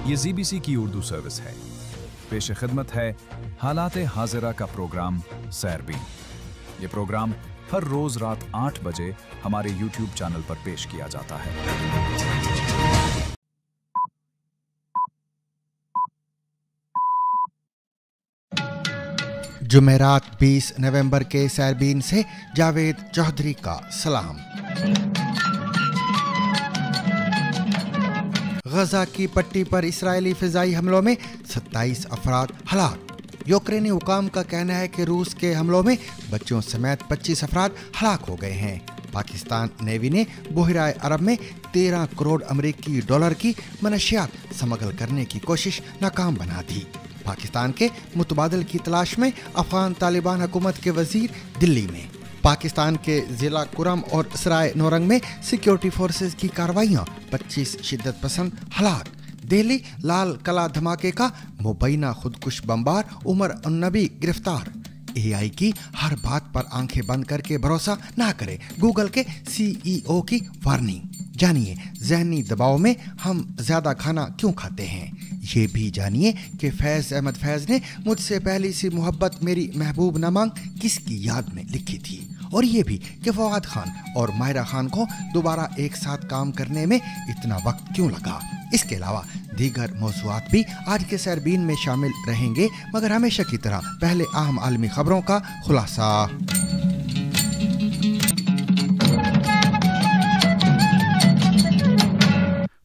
یہ ZBC کی Urdu service ہے۔ پیش خدمت ہے حالات حاضرہ کا پروگرام سیربین۔ یہ پروگرام ہر روز رات 8 بجے ہمارے YouTube چینل پر پیش کیا جاتا ہے۔ جمعرات 20 نومبر کے سیربین سے جاوید چودھری کا سلام۔ غزہ کی پٹی پر اسرائیلی فضائی حملوں میں 27 افراد ہلاک۔ یوکرینی حکام کا کہنا ہے کہ روس کے حملوں میں بچوں سمیت 25 افراد ہلاک ہو گئے ہیں۔ پاکستان نیوی نے بحیرہ عرب میں 13 کروڑ امریکی ڈالر کی منشیات سمگل کرنے کی کوشش ناکام بنا دی۔ پاکستان کے متبادل کی تلاش میں افغان طالبان حکومت کے وزیر دلی میں۔ پاکستان کے ضلع کرم اور سرائے نورنگ میں سیکیورٹی فورسز کی کارروائیاں، 25 شدت پسند ہلاک۔ دہلی لال قلعہ دھماکے کا مبینہ خودکش بمبار عمر النبی گرفتار۔ AI کی ہر بات پر آنکھیں بند کر کے بھروسہ نہ کرے، گوگل کے CEO کی وارننگ۔ جانیے ذہنی دباؤ میں ہم زیادہ کھانا کیوں کھاتے ہیں۔ یہ بھی جانیے کہ فیض احمد فیض نے مجھ سے پہلی سی محبت میری محبوب نہ مانگ کس کی یاد میں لکھی تھی، اور یہ بھی کہ فواد خان اور ماہرہ خان کو دوبارہ ایک ساتھ کام کرنے میں اتنا وقت کیوں لگا۔ اس کے علاوہ دیگر موضوعات بھی آج کے سیربین میں شامل رہیں گے، مگر ہمیشہ کی طرح پہلے اہم عالمی خبروں کا خلاصہ۔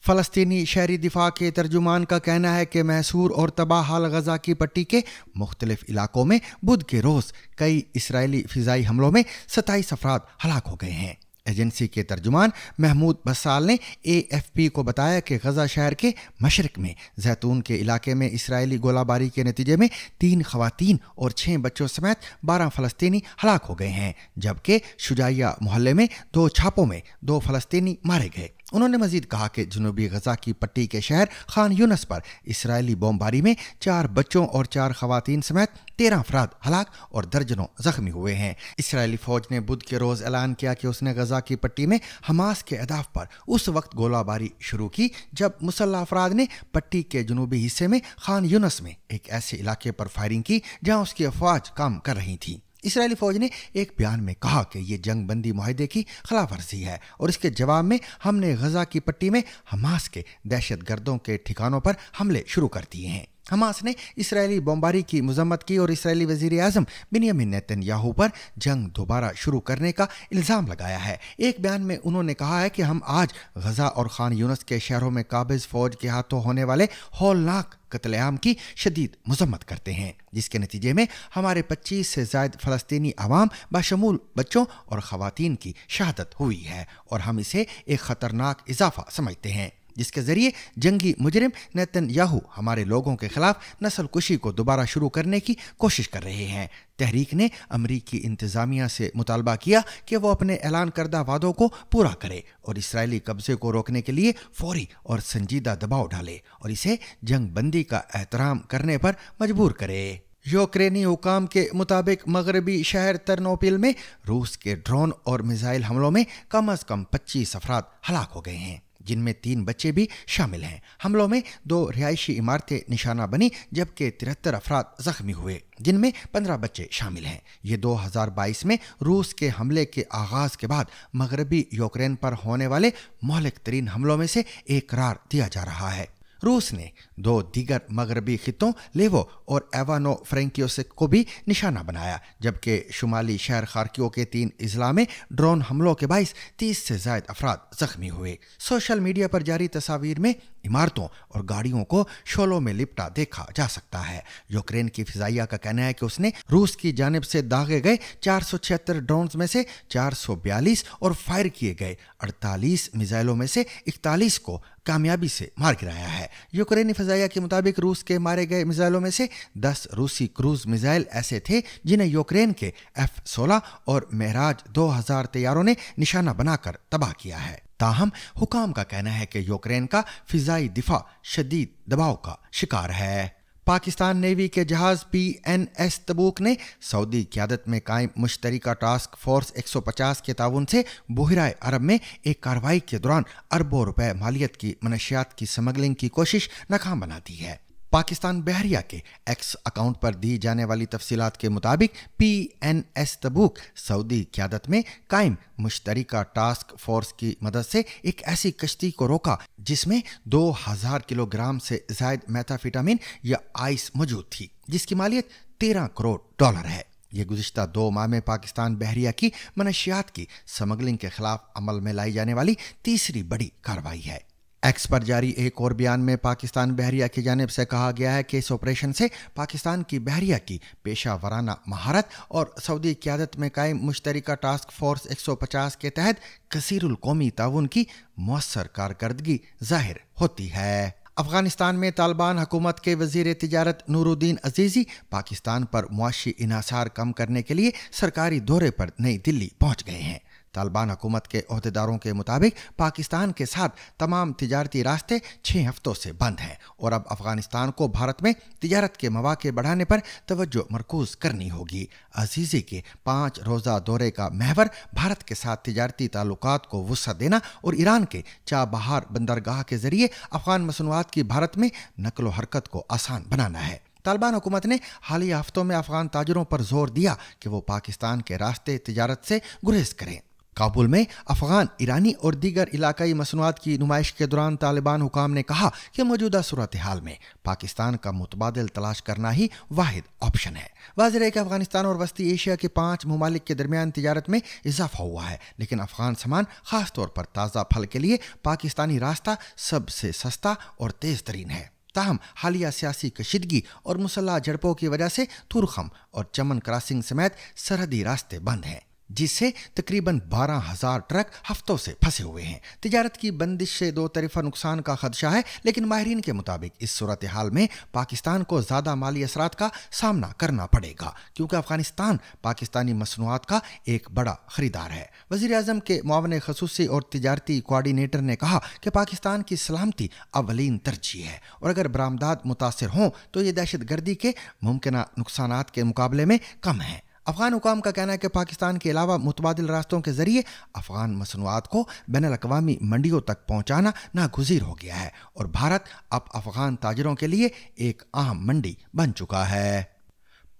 فلسطینی شہری دفاع کے ترجمان کا کہنا ہے کہ محصور اور تباہ حال غزہ کی پٹی کے مختلف علاقوں میں بدھ کے روز کئی اسرائیلی فضائی حملوں میں 27 افراد ہلاک ہو گئے ہیں۔ ایجنسی کے ترجمان محمود بسال نے AFP کو بتایا کہ غزہ شہر کے مشرق میں زیتون کے علاقے میں اسرائیلی گولہ باری کے نتیجے میں 3 خواتین اور 6 بچوں سمیت 12 فلسطینی ہلاک ہو گئے ہیں، جبکہ شجاعیہ محلے میں 2 چھاپوں میں 2 فلسطینی مارے گئے۔ انہوں نے مزید کہا کہ جنوبی غزہ کی پٹی کے شہر خان یونس پر اسرائیلی بمباری میں 4 بچوں اور 4 خواتین سمیت 13 افراد ہلاک اور درجنوں زخمی ہوئے ہیں۔ اسرائیلی فوج نے بدھ کے روز اعلان کیا کہ اس نے غزہ کی پٹی میں حماس کے اہداف پر اس وقت گولہ باری شروع کی جب مسلح افراد نے پٹی کے جنوبی حصے میں خان یونس میں ایک ایسے علاقے پر فائرنگ کی جہاں اس کی افواج کام کر رہی تھیں۔ اسرائیلی فوج نے ایک بیان میں کہا کہ یہ جنگ بندی معاہدے کی خلاف ورزی ہے، اور اس کے جواب میں ہم نے غزہ کی پٹی میں حماس کے دہشت گردوں کے ٹھکانوں پر حملے شروع کر دیے ہیں۔ حماس نے اسرائیلی بمباری کی مذمت کی اور اسرائیلی وزیر اعظم بنیامین نیتن یاہو پر جنگ دوبارہ شروع کرنے کا الزام لگایا ہے۔ ایک بیان میں انہوں نے کہا ہے کہ ہم آج غزہ اور خان یونس کے شہروں میں قابض فوج کے ہاتھوں ہونے والے ہولناک قتل عام کی شدید مذمت کرتے ہیں، جس کے نتیجے میں ہمارے 25 سے زائد فلسطینی عوام بشمول بچوں اور خواتین کی شہادت ہوئی ہے، اور ہم اسے ایک خطرناک اضافہ سمجھتے ہیں جس کے ذریعے جنگی مجرم نیتن یاہو ہمارے لوگوں کے خلاف نسل کشی کو دوبارہ شروع کرنے کی کوشش کر رہے ہیں۔ تحریک نے امریکی انتظامیہ سے مطالبہ کیا کہ وہ اپنے اعلان کردہ وعدوں کو پورا کرے اور اسرائیلی قبضے کو روکنے کے لیے فوری اور سنجیدہ دباؤ ڈالے اور اسے جنگ بندی کا احترام کرنے پر مجبور کرے۔ یوکرینی حکام کے مطابق مغربی شہر ترنوپل میں روس کے ڈرون اور میزائل حملوں میں کم از کم 25 افراد ہلاک ہو گئے ہیں، جن میں 3 بچے بھی شامل ہیں۔ حملوں میں 2 رہائشی عمارتیں نشانہ بنی، جبکہ 73 افراد زخمی ہوئے، جن میں 15 بچے شامل ہیں۔ یہ 2022 میں روس کے حملے کے آغاز کے بعد مغربی یوکرین پر ہونے والے مہلک ترین حملوں میں سے ایک قرار دیا جا رہا ہے۔ روس نے 2 دیگر مغربی خطوں لیوو اور ایوانو فرینکیوسک کو بھی نشانہ بنایا، جبکہ شمالی شہر خارکیو کے 3 اضلاع میں ڈرون حملوں کے باعث 30 سے زائد افراد زخمی ہوئے۔ سوشل میڈیا پر جاری تصاویر میں عمارتوں اور گاڑیوں کو شعلوں میں لپٹا دیکھا جا سکتا ہے۔ یوکرین کی فضائیہ کا کہنا ہے کہ اس نے روس کی جانب سے داغے گئے 476 ڈرونز میں سے 442 اور فائر کیے گئے 48 میزائلوں میں سے 41 کو کامیابی سے مار گرایا ہے۔ یوکرینی فضائیہ کے مطابق روس کے مارے گئے میزائلوں میں سے 10 روسی کروز میزائل ایسے تھے جنہیں یوکرین کے F-16 اور مہراج 2000 طیاروں نے نشانہ بنا کر تباہ کیا ہے۔ تاہم حکام کا کہنا ہے کہ یوکرین کا فضائی دفاع شدید دباؤ کا شکار ہے۔ पाकिस्तान नेवी के जहाज PNS तबूक ने सऊदी क़यादत में कायम मुश्तरका टास्क फोर्स 150 के ताउन से बहराए अरब में एक कार्रवाई के दौरान अरबों रुपए मालियत की मनशियात की स्मगलिंग की कोशिश नाकाम बना दी है। पाकिस्तान बहरिया के एक्स अकाउंट पर दी जाने वाली तफसीलात के मुताबिक PNS तबूक सऊदी क़यादत में कायम मुश्तरका टास्क फोर्स की मदद से एक ऐसी कश्ती को रोका जिसमें 2000 किलोग्राम से ज़ायद मेथाफिटामिन या आइस मौजूद थी, जिसकी मालियत $13 करोड़ है। ये गुज़िश्ता 2 माह में पाकिस्तान बहरिया की मनशियात की स्मगलिंग के खिलाफ अमल में लाई जाने वाली तीसरी बड़ी कार्रवाई है। एक्स पर जारी एक और बयान में पाकिस्तान बहरिया की जानिब से कहा गया है कि इस ऑपरेशन से पाकिस्तान की बहरिया की पेशा वराना महारत और सऊदी क़यादत में कायम मुश्तरका टास्क फोर्स 150 के तहत कसीरुल कौमी ताउन की मौसर कारकर्दगी जाहिर होती है। अफगानिस्तान में तालिबान हुकूमत के वज़ीर तिजारत नूरुद्दीन अजीज़ी पाकिस्तान पर मुआशी इन्हिसार कम करने के लिए सरकारी दौरे पर नई दिल्ली पहुंच गए हैं। तालिबान हुकूमत के ओहदेदारों के मुताबिक पाकिस्तान के साथ तमाम तिजारती रास्ते 6 हफ्तों से बंद हैं और अब अफगानिस्तान को भारत में तिजारत के मौके बढ़ाने पर तवज्जो मरकूज करनी होगी। अजीज़ी के 5 रोज़ा दौरे का महवर भारत के साथ तिजारती ताल्लुकात को वुसअत देना और ईरान के चाबहार बंदरगाह के जरिए अफगान मसनूआत की भारत में नकलो हरकत को आसान बनाना है। तालिबान हुकूमत ने हालिया हफ्तों में अफगान ताजरों पर जोर दिया कि वो पाकिस्तान के रास्ते तिजारत से गुरेज करें। काबुल में अफगान, ईरानी और दीगर इलाकाई मसनूआत की नुमाइश के दौरान तालिबान हुकाम ने कहा कि मौजूदा सूरत हाल में पाकिस्तान का मुतबादिल तलाश करना ही वाहिद ऑप्शन है। वाज़ेह है कि अफगानिस्तान और वस्ती एशिया के 5 ममालिक के दरमियान तिजारत में इजाफा हुआ है, लेकिन अफगान सामान खास तौर पर ताज़ा फल के लिए पाकिस्तानी रास्ता सबसे सस्ता और तेज़ तरीन है। ताहम हालिया सियासी कशीदगी और मुसल्ह झड़पों की वजह से तुरखम और चमन क्रॉसिंग समेत सरहदी रास्ते बंद हैं, जिससे तकरीबन 12,000 ट्रक हफ्तों से फंसे हुए हैं। तिजारत की बंदिश से 2 तरफा नुकसान का खदशा है, लेकिन माहिरीन के मुताबिक इस सूरत हाल में पाकिस्तान को ज़्यादा माली असरात का सामना करना पड़ेगा, क्योंकि अफगानिस्तान पाकिस्तानी मसनूआत का एक बड़ा खरीदार है। वज़ीर आज़म के मुआवन खसूसी और तिजारती कोआर्डिनेटर ने कहा कि पाकिस्तान की सलामती अवलीन तरजीह है और अगर बरामदात मुतासर हों तो ये दहशत गर्दी के मुमकिन नुकसानात के मुकाबले में कम है। अफगान हुकाम का कहना है कि पाकिस्तान के अलावा मुतबादिल रास्तों के जरिए अफगान मसनूआत को बैनुल-अक़वामी मंडियों तक पहुंचाना नागुज़ीर हो गया है और भारत अब अफगान ताजरों के लिए एक अहम मंडी बन चुका है।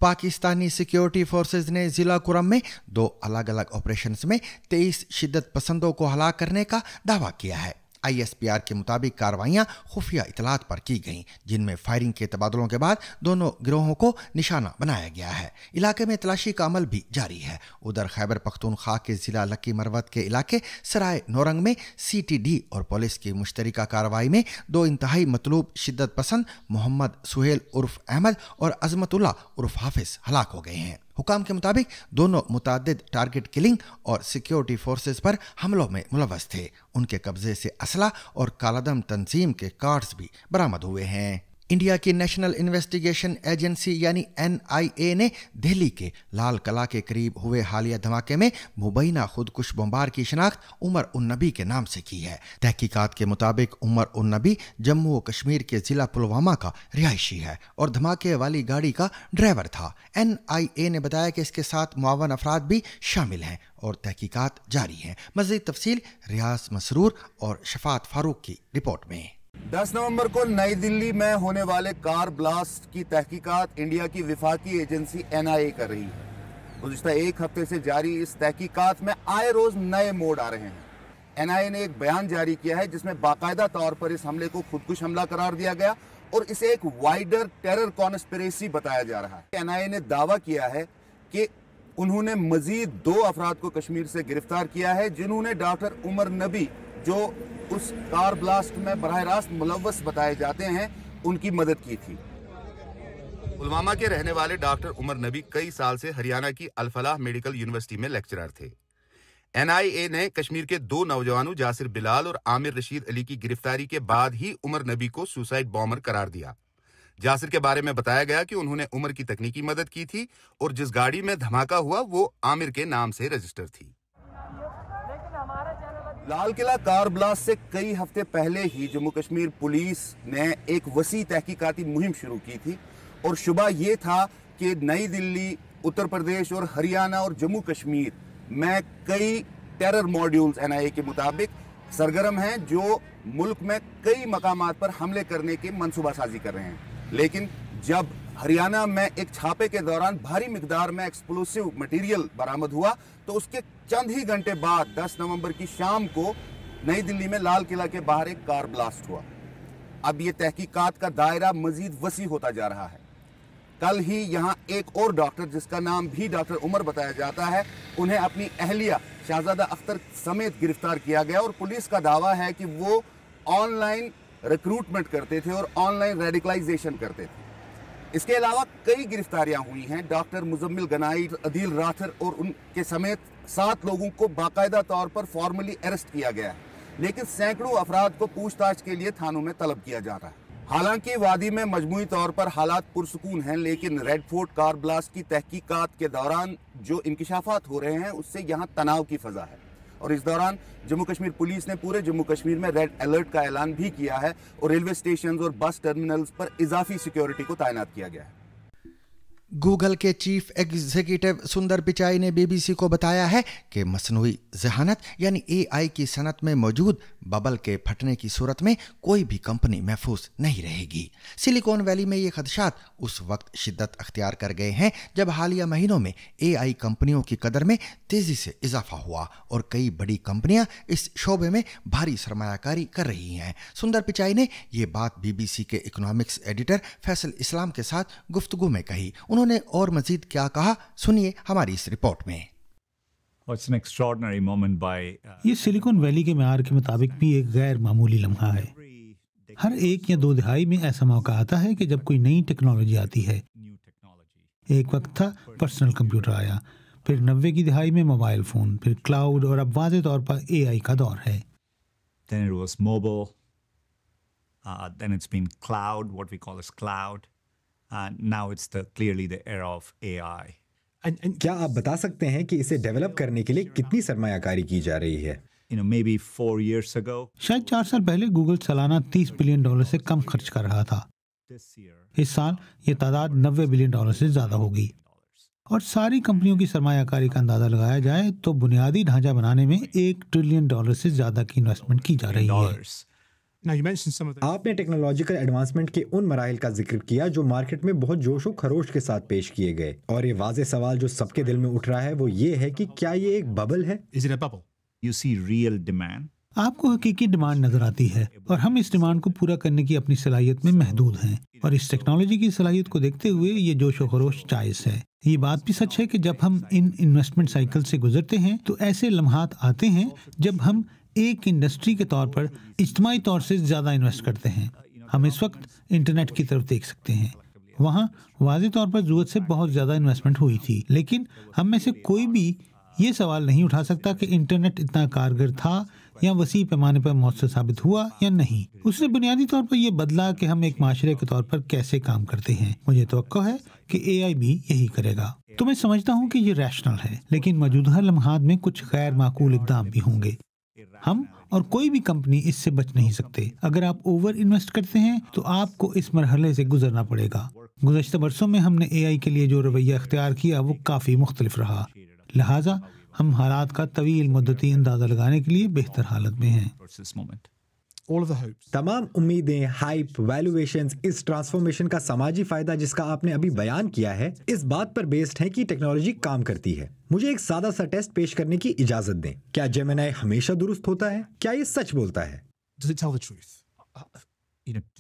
पाकिस्तानी सिक्योरिटी फोर्सेज ने ज़िला कुरम में 2 अलग अलग ऑपरेशंस में 23 शिद्दत पसंदों को हलाक करने का दावा किया है। ISPR के मुताबिक कार्रवाइयाँ खुफिया इतलात पर की गईं, जिनमें फायरिंग के तबादलों के बाद दोनों गिरोहों को निशाना बनाया गया है। इलाके में तलाशी का अमल भी जारी है। उधर खैबर पख्तूनख्वा के ज़िला लकी मरवत के इलाके सराय नौरंग में CTD और पुलिस की मुश्तरका कार्रवाई में 2 इंतहाई मतलूब शिद्दत पसंद मोहम्मद सुहेल उर्फ अहमद और अजमतुल्ला उर्फ हाफिज हलाक हो गए हैं। हुकाम के मुताबिक दोनों मुतादिद टारगेट किलिंग और सिक्योरिटी फोर्सेस पर हमलों में मुलव्वस थे। उनके कब्जे से असला और कालादम तंजीम के कार्ड्स भी बरामद हुए हैं। इंडिया की नेशनल इन्वेस्टिगेशन एजेंसी यानी NIA ने दिल्ली के लाल कला के करीब हुए हालिया धमाके में मुबैना खुदकुश बमबार की शिनाख्त उमर उन नबी के नाम से की है। तहकीकात के मुताबिक उमर उन नबी जम्मू व कश्मीर के ज़िला पुलवामा का रिहायशी है और धमाके वाली गाड़ी का ड्राइवर था। NIA ने बताया कि इसके साथ मुआवन अफराद भी शामिल हैं और तहकीकात जारी हैं। मज़ीद तफसील रियाज मसरूर और शफात फारूक की रिपोर्ट में। 10 नवंबर को नई दिल्ली में होने वाले कार ब्लास्ट की तहकीकात इंडिया की विफाकी एजेंसी NIA कर रही है। गुज़िश्ता 1 हफ्ते से जारी इस तहकीकात में आए रोज नए मोड़ आ रहे हैं। NIA ने एक बयान जारी किया है जिसमें बाकायदा तौर पर इस हमले को खुदकुश हमला करार दिया गया और इसे एक वाइडर टेरर कॉन्स्पिरेसी बताया जा रहा है। NIA ने दावा किया है कि उन्होंने मजीद 2 अफराद को कश्मीर से गिरफ्तार किया है जिन्होंने डॉक्टर उमर नबी, जो उस कार ब्लास्ट में बराह रास्त मुलव्वस बताए जाते हैं, उनकी मदद की थी। पुलवामा के रहने वाले डॉक्टर उमर नबी कई साल से हरियाणा की अल-फलाह मेडिकल यूनिवर्सिटी में लेक्चरर थे। NIA ने कश्मीर के 2 नौजवानों जासिर बिलाल और आमिर रशीद अली की गिरफ्तारी के बाद ही उमर नबी को सुसाइड बॉम्बर करार दिया। जासिर के बारे में बताया गया कि उन्होंने उमर की तकनीकी मदद की थी और जिस गाड़ी में धमाका हुआ वो आमिर के नाम से रजिस्टर थी। लाल किला कार ब्लास्ट से कई हफ्ते पहले ही जम्मू कश्मीर पुलिस ने एक वसी तहकीकाती मुहिम शुरू की थी और शुबा ये था कि नई दिल्ली, उत्तर प्रदेश और हरियाणा और जम्मू कश्मीर में कई टेरर मॉड्यूल्स NIA के मुताबिक सरगर्म हैं जो मुल्क में कई मकामात पर हमले करने की मंसूबासाजी कर रहे हैं। लेकिन जब हरियाणा में एक छापे के दौरान भारी मिकदार में एक्सप्लोसिव मटेरियल बरामद हुआ तो उसके चंद ही घंटे बाद 10 नवंबर की शाम को नई दिल्ली में लाल किला के बाहर एक कार ब्लास्ट हुआ। अब ये तहकीकात का दायरा मजीद वसी होता जा रहा है। कल ही यहाँ एक और डॉक्टर जिसका नाम भी डॉक्टर उमर बताया जाता है, उन्हें अपनी अहलिया शहजादा अख्तर समेत गिरफ्तार किया गया और पुलिस का दावा है कि वो ऑनलाइन रिक्रूटमेंट करते थे और ऑनलाइन रेडिकलाइजेशन करते थे। इसके अलावा कई गिरफ्तारियां हुई हैं। डॉक्टर मुजम्मिल गनाई, अदील राथर और उनके समेत 7 लोगों को बाकायदा तौर पर फॉर्मली अरेस्ट किया गया है, लेकिन सैकड़ों अफराद को पूछताछ के लिए थानों में तलब किया जा रहा है। हालांकि वादी में मजमूई तौर पर हालात पुरसुकून हैं, लेकिन रेड फोर्ट कार ब्लास्ट की तहकीकात के दौरान जो इंकिशाफात हो रहे हैं उससे यहाँ तनाव की फजा है। और इस दौरान जम्मू कश्मीर पुलिस ने पूरे जम्मू कश्मीर में रेड अलर्ट का ऐलान भी किया है और रेलवे स्टेशन और बस टर्मिनल्स पर इजाफी सिक्योरिटी को तैनात किया गया है। गूगल के चीफ एग्जीक्यूटिव सुंदर पिचाई ने BBC को बताया है कि मसनूई ज़हानत यानी AI की सनत में मौजूद बबल के फटने की सूरत में कोई भी कंपनी महफूज नहीं रहेगी। सिलिकॉन वैली में ये खदशात उस वक्त शिद्दत अख्तियार कर गए हैं जब हालिया महीनों में AI कंपनियों की कदर में तेज़ी से इजाफा हुआ और कई बड़ी कंपनियां इस शोबे में भारी सरमायाकारी कर रही हैं। सुंदर पिचाई ने ये बात BBC के इकोनॉमिक्स एडिटर फैसल इस्लाम के साथ गुफ्तगू में कही। उन्होंने और मजीद क्या कहा, सुनिए हमारी इस रिपोर्ट में। ये सिलिकॉन वैली के मेयार के मुताबिक भी एक गैर मामूली लम्हा है। हर 1 या 2 दिहाई में ऐसा मौका आता है कि जब कोई नई टेक्नोलॉजी आती है। एक वक्त था पर्सनल कंप्यूटर आया, फिर 90 की दिहाई में मोबाइल फोन, फिर क्लाउड और अब वाज़े तौर पर AI का दौर है। Then it was mobile, then it's been cloud, what we call as cloud, and now it's clearly the era of AI. क्या आप बता सकते हैं कि इसे डेवलप करने के लिए कितनी सरमायाकारी की जा रही है? Maybe 4 years ago. शायद 4 साल पहले गूगल सालाना $30 बिलियन से कम खर्च कर रहा था। इस साल ये तादाद $90 बिलियन से ज्यादा होगी। और सारी कंपनियों की सरमायाकारी का अंदाजा लगाया जाए तो बुनियादी ढांचा बनाने में $1 ट्रिलियन से ज्यादा की इन्वेस्टमेंट की जा रही है। आपने टेक्नोलॉजिकल एडवांसमेंट के उन मराहिल का जिक्र किया जो मार्केट में बहुत जोश व खरोश के साथ पेश किए गए, और ये वाज़े सवाल जो सबके दिल में उठ रहा है वो ये है कि क्या ये एक बबल है? You see real demand. आपको हकीकी डिमांड नजर आती है और हम इस डिमांड को पूरा करने की अपनी सलाहियत में महदूद हैं, और इस टेक्नोलॉजी की सलाहियत को देखते हुए ये जोश व खरोश जायज़ है। ये बात भी सच है कि जब हम इन इन्वेस्टमेंट साइकिल से गुजरते हैं तो ऐसे लम्हात आते हैं जब हम एक इंडस्ट्री के तौर पर इज्तिमाई तौर से ज़्यादा इन्वेस्ट करते हैं। हम इस वक्त इंटरनेट की तरफ देख सकते हैं, वहाँ वाज़े तौर पर ज़रूरत से बहुत ज़्यादा इन्वेस्टमेंट हुई थी, लेकिन हम में से कोई भी ये सवाल नहीं उठा सकता कि इंटरनेट इतना कारगर था या वसी पैमाने पर मौसर साबित हुआ या नहीं। उसने बुनियादी तौर पर यह बदला कि हम एक माशरे के तौर पर कैसे काम करते हैं। मुझे तवक्को है कि AI भी यही करेगा। तो मैं समझता हूँ कि ये रैशनल है, लेकिन मौजूदा लम्हात में कुछ गैर माकूल इक़दाम भी होंगे। हम और कोई भी कंपनी इससे बच नहीं सकते। अगर आप ओवर इन्वेस्ट करते हैं तो आपको इस मरहले से गुजरना पड़ेगा। गुज़श्ता बरसों में हमने AI के लिए जो रवैया इख्तियार किया वो काफ़ी मुख्तलिफ रहा, लिहाजा हम हालात का तवील मुद्दती अंदाजा लगाने के लिए बेहतर हालत में हैं। तमाम उम्मीदें, हाइप, वैल्यूएशंस, इस ट्रांसफॉर्मेशन का समाजी फायदा जिसका आपने अभी बयान किया है, इस बात पर बेस्ड है कि टेक्नोलॉजी काम करती है। मुझे एक सादा सा टेस्ट पेश करने की इजाजत दें। क्या जेमिनी हमेशा दुरुस्त होता है? क्या ये सच बोलता है?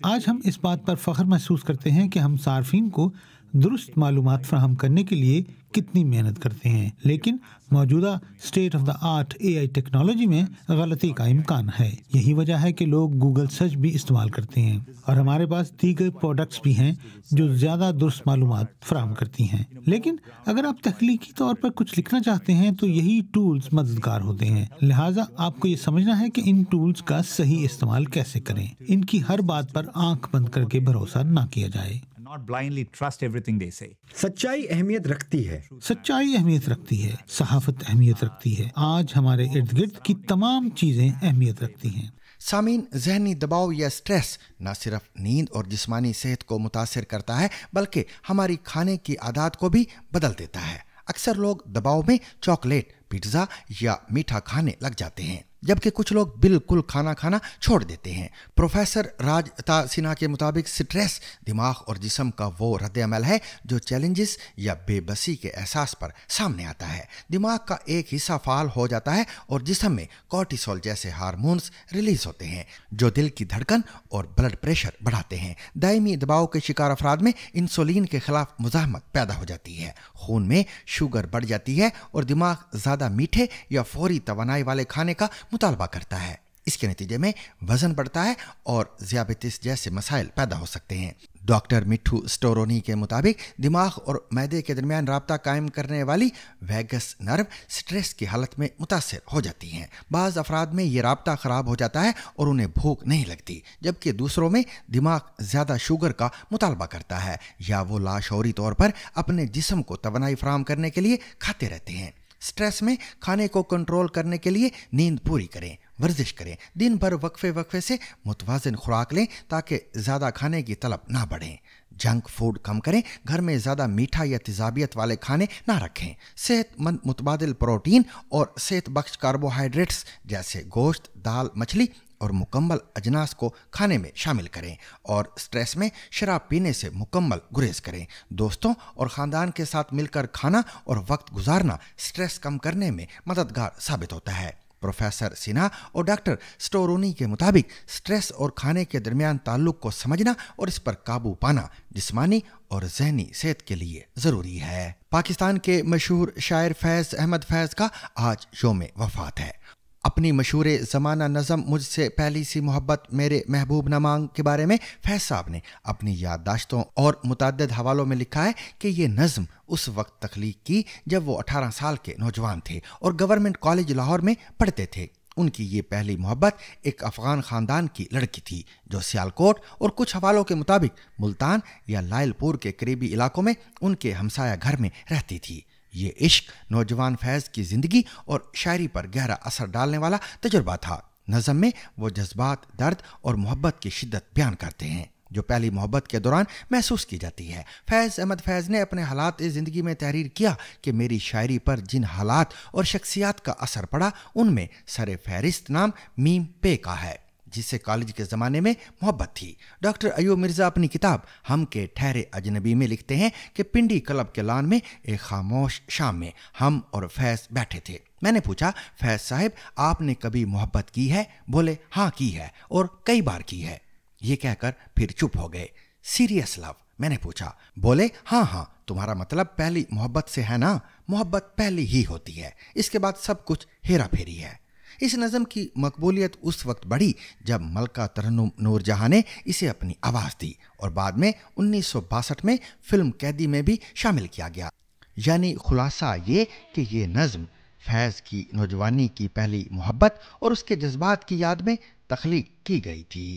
आज हम इस बात पर फख्र महसूस करते हैं कि हम सार्फिन को दुरुस्त मालूमात फराहम करने के लिए कितनी मेहनत करते हैं, लेकिन मौजूदा state of the art AI technology में गलती का इम्कान है। यही वजह है कि लोग गूगल सर्च भी इस्तेमाल करते हैं, और हमारे पास दीगर प्रोडक्ट्स भी हैं जो ज़्यादा दुरुस्त मालूमात फराहम करती हैं। लेकिन अगर आप तख्लीकी तौर पर कुछ लिखना चाहते हैं तो यही टूल्स मददगार होते हैं। लिहाजा आपको ये समझना है कि इन टूल्स का सही इस्तेमाल कैसे करें। इनकी हर बात पर आंख बंद करके भरोसा ना किया जाए। Not blindly trust everything they say. सच्चाई अहमियत रखती है। सच्चाई अहमियत रखती है, सहाफत अहमियत रखती है। आज हमारे इर्द गिर्द की तमाम चीजें अहमियत रखती हैं। सामीन, जहनी दबाव या स्ट्रेस न सिर्फ नींद और जिस्मानी सेहत को मुतासिर करता है बल्कि हमारी खाने की आदत को भी बदल देता है। अक्सर लोग दबाव में चॉकलेट, पिज्ज़ा या मीठा खाने लग जाते हैं, जबकि कुछ लोग बिल्कुल खाना खाना छोड़ देते हैं। प्रोफेसर राजता सिन्हा के मुताबिक स्ट्रेस दिमाग और जिस्म का वो रद्द-ए-अमल है जो चैलेंजेस या बेबसी के एहसास पर सामने आता है। दिमाग का एक हिस्सा फाल हो जाता है और जिस्म में कॉर्टिसोल जैसे हार्मोन्स रिलीज होते हैं जो दिल की धड़कन और ब्लड प्रेशर बढ़ाते हैं। दायमी दबाव के शिकार अफराद में इंसुलिन के खिलाफ मुजाहमत पैदा हो जाती है, खून में शुगर बढ़ जाती है और दिमाग ज़्यादा मीठे या फौरी तवानाई वाले खाने का मुतालबा करता है। इसके नतीजे में वजन बढ़ता है और ज़ियाबतीस जैसे मसाइल पैदा हो सकते हैं। डॉक्टर मिट्ठू स्टोरोनी के मुताबिक दिमाग और मैदे के दरमियान राब्ता कायम करने वाली वैगस नर्व स्ट्रेस की हालत में मुतासर हो जाती हैं। बाज़ अफराद में ये राब्ता ख़राब हो जाता है और उन्हें भूख नहीं लगती, जबकि दूसरों में दिमाग ज़्यादा शुगर का मुतालबा करता है या वो लाशौरी तौर पर अपने जिस्म को तवानाई फराहम करने के लिए खाते रहते हैं। स्ट्रेस में खाने को कंट्रोल करने के लिए नींद पूरी करें, वर्जिश करें, दिन भर वक्फे से मुतवाज़िन खुराक लें ताकि ज़्यादा खाने की तलब ना बढ़े। जंक फूड कम करें, घर में ज़्यादा मीठा या तेज़ाबियत वाले खाने ना रखें। सेहतमंद मुतबादिल प्रोटीन और सेहत बख्श कार्बोहाइड्रेट्स जैसे गोश्त, दाल, मछली और मुकम्मल अजनास को खाने में शामिल करें और स्ट्रेस में शराब पीने से मुकम्मल गुरेज करें। दोस्तों और ख़ानदान के साथ मिलकर खाना और वक्त गुजारना स्ट्रेस कम करने में मददगार साबित होता है। प्रोफेसर सिन्हा और डॉक्टर स्टोरोनी के मुताबिक स्ट्रेस और खाने के दरमियान ताल्लुक को समझना और इस पर काबू पाना जिस्मानी और जहनी सेहत के लिए ज़रूरी है। पाकिस्तान के मशहूर शायर फैज़ अहमद फैज़ का आज यौम वफ़ात है। अपनी मशहूर ज़माना नज़म मुझसे पहली सी मोहब्बत मेरे महबूब न मांग के बारे में फैज़ साहब ने अपनी याददाश्तों और मुतअद्दिद हवालों में लिखा है कि ये नज़म उस वक्त तख्लीक की जब वो 18 साल के नौजवान थे और गवर्नमेंट कॉलेज लाहौर में पढ़ते थे। उनकी ये पहली मोहब्बत एक अफ़गान ख़ानदान की लड़की थी जो सियालकोट और कुछ हवालों के मुताबिक मुल्तान या लायलपुर के करीबी इलाकों में उनके हमसाया घर में रहती थी। ये इश्क नौजवान फैज़ की ज़िंदगी और शायरी पर गहरा असर डालने वाला तजुर्बा था। नज़म में वो जज्बात, दर्द और मोहब्बत की शिद्दत बयान करते हैं जो पहली मोहब्बत के दौरान महसूस की जाती है। फैज़ अहमद फैज़ ने अपने हालात ज़िंदगी में तहरीर किया कि मेरी शायरी पर जिन हालात और शख्सियात का असर पड़ा उनमें सर फहरिस्त नाम मीम पे का है जिससे कॉलेज के ज़माने में मोहब्बत थी। डॉक्टर अयूब मिर्ज़ा अपनी किताब हम के ठहरे अजनबी में लिखते हैं कि पिंडी क्लब के लान में एक खामोश शाम में हम और फैज़ बैठे थे। मैंने पूछा, फैज़ साहब आपने कभी मोहब्बत की है? बोले हाँ की है और कई बार की है। ये कहकर फिर चुप हो गए। Serious love? मैंने पूछा। बोले हाँ, तुम्हारा मतलब पहली मोहब्बत से है ना? मोहब्बत पहली ही होती है, इसके बाद सब कुछ हेरा फेरी है। इस नज़म की मकबूलियत उस वक्त बढ़ी जब मलका तरन्नुम नूरजहां ने इसे अपनी आवाज़ दी और बाद में 1962 में फिल्म कैदी में भी शामिल किया गया। यानी खुलासा ये कि ये नज़म फैज़ की नौजवानी की पहली मोहब्बत और उसके जज्बात की याद में तख्लीक की गई थी।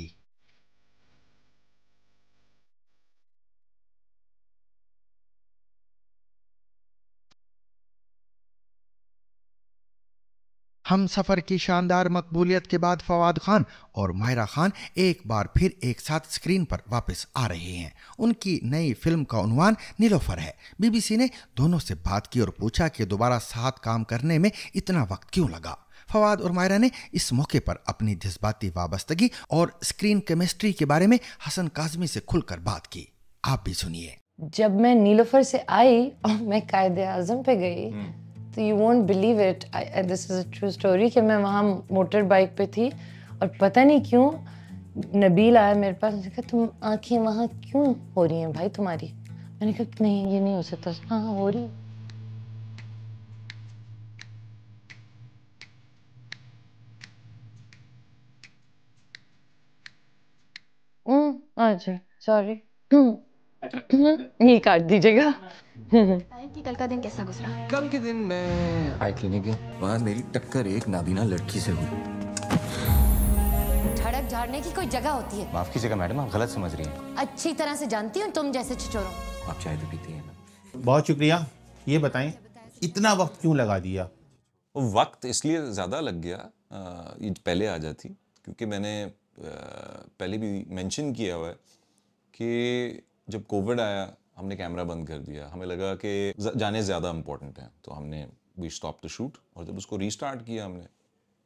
हम सफ़र की शानदार मकबूलियत के बाद फवाद खान और माहिरा खान एक बार फिर एक साथ स्क्रीन पर वापस आ रहे हैं। उनकी नई फिल्म का उन्वान नीलोफर है। बीबीसी ने दोनों से बात की और पूछा कि दोबारा साथ काम करने में इतना वक्त क्यों लगा। फवाद और माहिरा ने इस मौके पर अपनी जज्बाती वाबस्तगी और स्क्रीन केमिस्ट्री के बारे में हसन काज़मी से खुलकर बात की। आप भी सुनिए। जब मैं नीलोफर से आई और मैं कायदे आज़म पे गई तो you won't believe it, this is a true story कि मैं वहाँ मोटर बाइक पे थी और पता नहीं क्यों नबील आया मेरे पास। मैंने कहा तुम आँखें वहाँ क्यों हो रही हैं भाई तुम्हारी? मैंने कहा नहीं ये नहीं हो सकता। हाँ हो रही। अच्छा सॉरी, ये काट दीजिएगा। कि कल का दिन कैसा गुजरा? कल के दिन मैं आई क्लिनिक गया, वहाँ मेरी टक्कर एक नाबीना लड़की से हुई। झड़क झाड़ने की कोई जगह होती है। माफ कीजिएगा मैडम, आप गलत समझ रही हैं। अच्छी तरह से जानती हूँ तुम जैसे छिछोरों। आप चाय तो पीती हैं ना? बहुत शुक्रिया। ये बताएं इतना वक्त क्यों लगा दिया? वक्त इसलिए ज़्यादा लग गया, ये पहले आ जाती کیونکہ میں نے پہلے بھی مینشن کیا ہوا ہے کہ جب کووڈ آیا ہم نے کیمرہ بند کر دیا, ہمیں لگا کہ جانے زیادہ امپورٹنٹ ہیں, تو ہم نے وی اسٹاپ دا شوٹ, اور جب اس کو ریسٹارٹ کیا ہم نے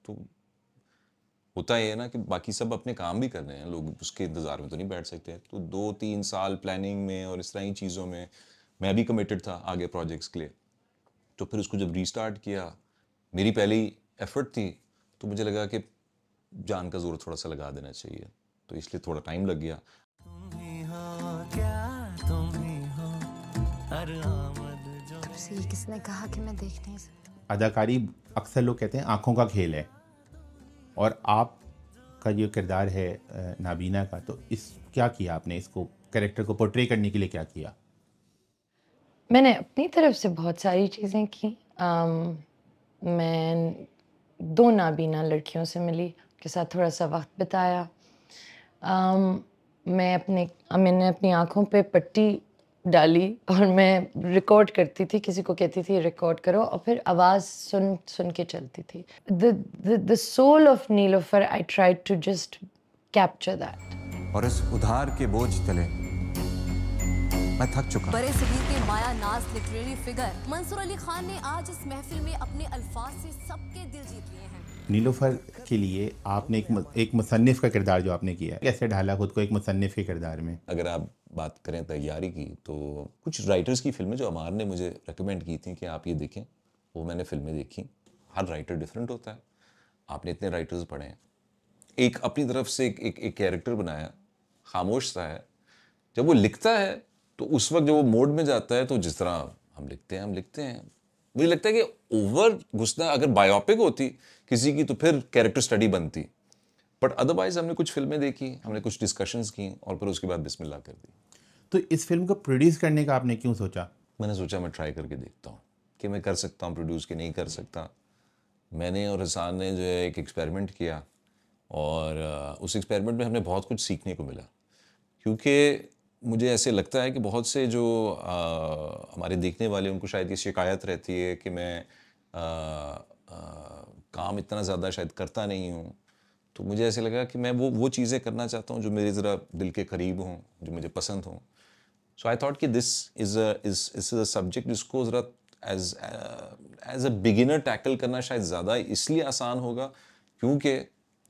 تو ہوتا یہ ہے نا کہ باقی سب اپنے کام بھی کر رہے ہیں, لوگ اس کے انتظار میں تو نہیں بیٹھ سکتے. تو 2-3 سال پلاننگ میں اور اس طرح ہی چیزوں میں میں بھی کمیٹڈ تھا آگے پروجیکٹس کے لیے. تو پھر اس کو جب ریسٹارٹ کیا, میری پہلی ایفرٹ تھی, تو مجھے لگا کہ جان کا زور تھوڑا سا لگا دینا چاہیے, تو اس لیے تھوڑا ٹائم لگ گیا. کس نے کہا کہ میں دیکھ نہیں سکتی. اداکاری اکثر لوگ کہتے ہیں آنکھوں کا کھیل ہے, اور آپ کا جو کردار ہے نابینا کا, تو کیا کیا آپ نے, اس کو کریکٹر کو پورٹری کرنے کے لیے کیا کیا؟ میں نے اپنی طرف سے بہت ساری چیزیں کی. میں 2 نابینا لڑکیوں سے ملی, ان کے ساتھ تھوڑا سا وقت بتایا. میں نے اپنی آنکھوں پہ پٹی ڈالی اور میں ریکارڈ کرتی تھی, کسی کو کہتی تھی ریکارڈ کرو, اور پھر آواز سن کے چلتی تھی. The soul of Neelofer, I tried to just capture that. اور اس ادھار کے بوجھ تلے میں تھک چکا. برے صغیر کے مایا ناز لٹریری فگر منصور علی خان نے آج اس محفل میں اپنے الفاظ سے سب کے دل جیت لیے ہیں. نیلوفر کے لیے آپ نے ایک مصنف کا کردار جو آپ نے کیا, کیسے ڈھالا خود کو ایک مصنف کے کردار میں؟ اگر آپ بات کریں تیاری کی, تو کچھ رائٹرز کی فلمیں جو عمار نے مجھے ریکمینڈ کی تھیں کہ آپ یہ دیکھیں, وہ میں نے فلمیں دیکھی. ہر رائٹر ڈفرینٹ ہوتا ہے, آپ نے اتنے رائٹرز پڑھے ہیں, ایک اپنی طرف سے ایک کیریکٹر بنایا, خاموش سا ہے. جب وہ لکھتا ہے تو اس وقت جب وہ موڈ میں جاتا ہے, تو جس طرح ہم لکھتے ہیں مجھے لگتا ہے کہ اوور گھسنا, اگر بایوپک ہوتی کسی کی تو پھر کیریکٹر سٹڈی بنتی, بٹ ادروائز ہم نے کچھ فلمیں دیکھی, ہم نے کچھ ڈسکشنز کی, اور پھر اس کے بعد بسم اللہ کر دی. تو اس فلم کو پروڈیوس کرنے کا آپ نے کیوں سوچا؟ میں نے سوچا میں ٹرائی کر کے دیکھتا ہوں کہ میں کر سکتا ہوں پروڈیوس کہ نہیں کر سکتا. میں نے اور حسان نے جو ہے ایک ایکسپیریمنٹ کیا, اور اس ایکسپیریمنٹ میں ہم نے بہت کچھ سیکھنے کو ملا. کیونکہ مجھے ایسے لگتا ہے کہ بہت سے جو ہمارے دیکھنے والے, ان کو شاید یہ شکایت رہتی ہے کہ میں کام اتنا زیادہ شاید کرتا نہیں ہوں. تو مجھے ایسے لگا کہ میں وہ چیزیں کرنا چاہتا ہوں جو میرے ذرا دل کے قریب ہوں, جو مجھے پسند ہوں. سو آئی تھاٹ کہ دس از اے سبجیکٹ جس کو ذرا ایز اے بگنر ٹیکل کرنا شاید زیادہ اس لیے آسان ہوگا کیونکہ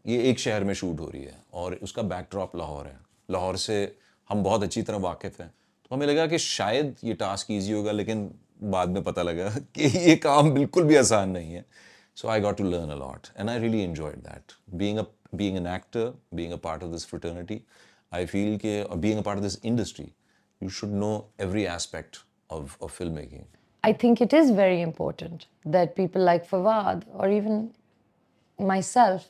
یہ ایک شہر میں شوٹ ہو رہی ہے, اور اس کا بیک ڈراپ لاہور ہے. لاہور سے ہم بہت اچھی طرح واقف ہیں, تو ہمیں لگا کہ شاید یہ ٹاسک ایزی ہوگا, لیکن بعد میں پتہ لگا کہ یہ کام بالکل بھی آسان نہیں ہے. So I got to learn a lot, and I really enjoyed that. Being an actor, being a part of this fraternity, I feel or being a part of this industry, you should know every aspect of filmmaking. I think it is very important that people like Fawad or even myself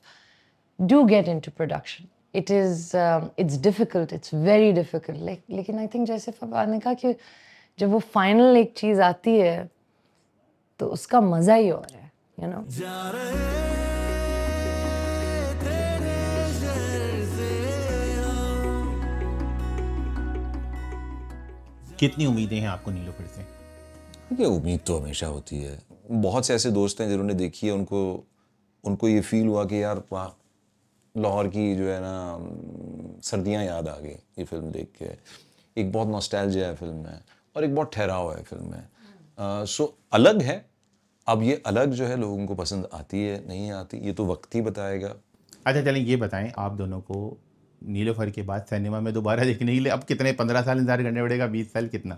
do get into production. It's difficult, it's very difficult. لیکن I think جیسے فواد نے کہا کہ جب وہ final ایک چیز آتی ہے تو اس کا مزہ ہی اور ہے. You know. کتنی امیدیں ہیں آپ کو نیلوفر سے؟ یہ امید تو ہمیشہ ہوتی ہے. بہت سے ایسے دوست ہیں جنہوں نے دیکھی ہے, ان کو یہ فیل ہوا کہ یار لاہور کی جو ہے نا سردیاں یاد آ گئی یہ فلم دیکھ کے. ایک بہت نوسٹیلجیا ہے فلم میں, اور ایک بہت ٹھہراؤ ہے فلم میں. سو الگ ہے. اب یہ الگ جو ہے لوگوں کو پسند آتی ہے نہیں آتی, یہ تو وقت ہی بتائے گا. اچھا چلیں یہ بتائیں, آپ دونوں کو نیلوفر کے بعد سینما میں دوبارہ دیکھنے کے لیے اب کتنے 15 سال انتظار کرنے پڑے گا, 20 سال کتنا؟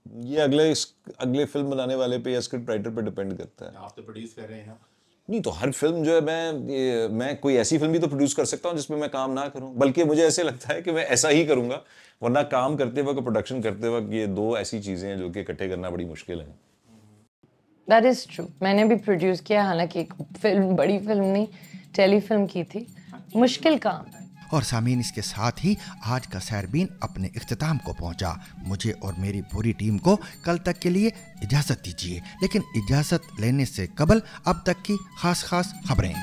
یہ اگلے فلم بنانے والے پہ یا اسکرپٹ رائٹر پہ ڈپینڈ کرتا ہے. آپ تو پروڈیوس کر رہے ہیں. نہیں تو ہر فلم جو ہے میں کوئی ایسی فلم بھی تو پروڈیوس کر سکتا ہوں جس میں میں کام نہ کروں, بلکہ مجھے ایسے لگتا ہے کہ میں ایسا ہی کروں گا, ورنہ کام کرتے وقت پروڈکشن کرتے وقت یہ 2 ایسی چیزیں ہیں جو کہ اکٹھے کرنا بڑی مشکل ہے. That is true. میں نے بھی پروڈیوس کیا, حالانکہ ایک فلم بڑی فلم نہیں ٹیلی فلم کی تھی. مشکل کام. اور سامعین اس کے ساتھ ہی آج کا سیربین اپنے اختتام کو پہنچا. مجھے اور میری پوری ٹیم کو کل تک کے لیے اجازت دیجیے, لیکن اجازت لینے سے قبل اب تک کی خاص خبریں.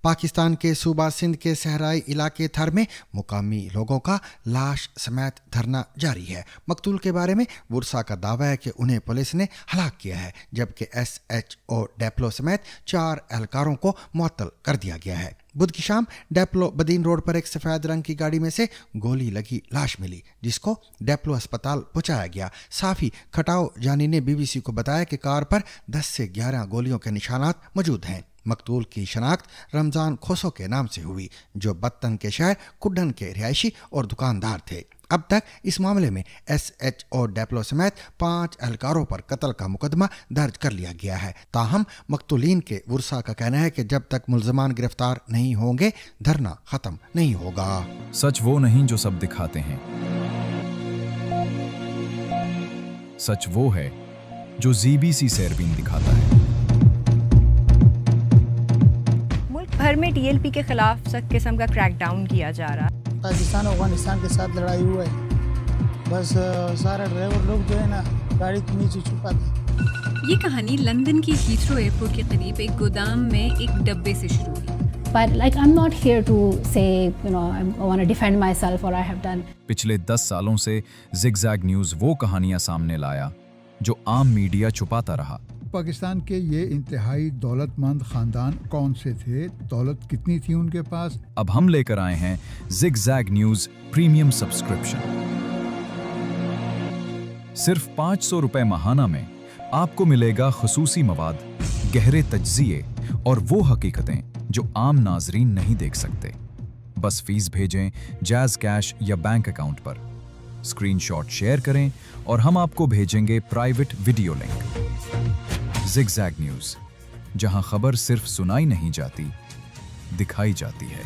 पाकिस्तान के सूबा सिंध के सहराई इलाके थर में मुकामी लोगों का लाश समेत धरना जारी है। मकतूल के बारे में बुरसा का दावा है कि उन्हें पुलिस ने हलाक किया है, जबकि SHO डेप्लो समेत 4 एहलकारों को मुअत्तल कर दिया गया है। बुध की शाम डेप्लो बदीन रोड पर एक सफ़ेद रंग की गाड़ी में से गोली लगी लाश मिली, जिसको डेप्लो अस्पताल पहुंचाया गया। साफी खटाओ जानी ने BBC को बताया कि कार पर 10 से 11 गोलियों के निशानात मौजूद हैं। मकतूल की शनाख्त रमज़ान खोसो के नाम से हुई, जो बत्तन के शहर कुड्डन के रिहायशी और दुकानदार थे। अब तक इस मामले में SHO डेप्लो समेत 5 एहलकारों पर कत्ल का मुकदमा दर्ज कर लिया गया है। ताहम मकतूलीन के वुरसा का कहना है कि जब तक मुल्ज़मान गिरफ्तार नहीं होंगे धरना खत्म नहीं होगा। सच वो नहीं जो सब दिखाते हैं, सच वो है जो ZBC सैरबीन दिखाता है। मुल्क भर में TLP के खिलाफ सख्त किस्म का क्रैकडाउन किया जा रहा है। पाकिस्तान अफगानिस्तान के साथ लड़ाई हुआ है, बस सारा ड्राइवर लोग जो है ना गाड़ी के नीचे छुपा थे। ये कहानी लंदन की हीथ्रो एयरपोर्ट के करीब एक गोदाम में एक डब्बे से शुरू हुई। But like I'm not here to say, you know, I want to defend myself or I have done. पिछले 10 सालों से ZigZag न्यूज़ वो कहानियां सामने लाया जो आम मीडिया छुपाता रहा। पाकिस्तान के ये इंतहाई दौलतमंद खानदान कौन से थे, दौलत कितनी थी उनके पास। अब हम लेकर आए हैं ZigZag न्यूज़ प्रीमियम सब्सक्रिप्शन। सिर्फ 500 रुपए माहाना में आपको मिलेगा खुसूसी मवाद, गहरे तज्जिए और वो हकीकतें जो आम नाजरीन नहीं देख सकते। बस फीस भेजें जैज़ कैश या बैंक अकाउंट पर, स्क्रीनशॉट शेयर करें और हम आपको भेजेंगे private video link. ZigZag news, जहां खबर सिर्फ सुनाई नहीं जाती, दिखाई जाती है।